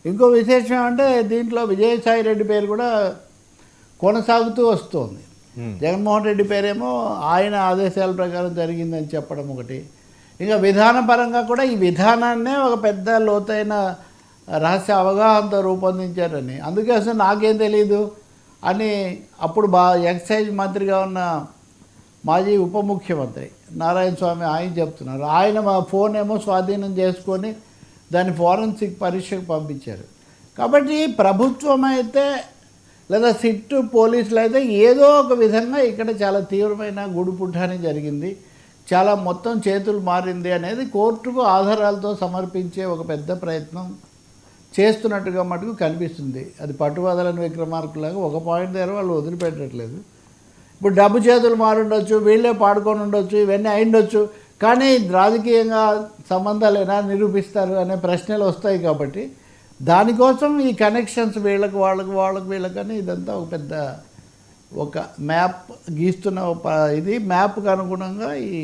ఇంకో విశేషం అంటే దీంట్లో విజయసాయి రెడ్డి పేరు కూడా కొనసాగుతూ వస్తుంది. జగన్మోహన్ రెడ్డి పేరేమో ఆయన ఆదేశాల ప్రకారం జరిగిందని చెప్పడం ఒకటి, ఇంకా విధానపరంగా కూడా ఈ విధానాన్నే ఒక పెద్ద లోతైన రహస్య అవగాహనతో రూపొందించారని, అందుకే అసలు నాకేం తెలీదు అని అప్పుడు ఎక్సైజ్ మంత్రిగా ఉన్న మాజీ ఉప ముఖ్యమంత్రి నారాయణ స్వామి ఆయన చెప్తున్నారు. ఆయన మా ఫోన్ ఏమో స్వాధీనం చేసుకొని దాన్ని ఫోరెన్సిక్ పరీక్షకు పంపించారు. కాబట్టి ప్రభుత్వం అయితే లేదా సిట్టు పోలీసులు అయితే ఏదో ఒక విధంగా ఇక్కడ చాలా తీవ్రమైన గుడిపుఠాని జరిగింది, చాలా మొత్తం చేతులు మారింది అనేది కోర్టుకు ఆధారాలతో సమర్పించే ఒక పెద్ద ప్రయత్నం చేస్తున్నట్టుగా మటుకు కనిపిస్తుంది. అది పట్టువదలని విక్రమార్కులాగా ఒక పాయింట్ దగ్గర వాళ్ళు వదిలిపెట్టట్లేదు. ఇప్పుడు డబ్బు చేతులు మారుండొచ్చు, వీళ్ళే పాడుకొని ఉండొచ్చు, ఇవన్నీ అయిండొచ్చు, కానీ రాజకీయంగా సంబంధాలు ఎలా నిరూపిస్తారు అనే ప్రశ్నలు వస్తాయి. కాబట్టి దానికోసం ఈ కనెక్షన్స్ వీళ్ళకి వీళ్ళకని ఇదంతా ఒక పెద్ద ఒక మ్యాప్ గీస్తున్న ఇది మ్యాప్కి అనుగుణంగా ఈ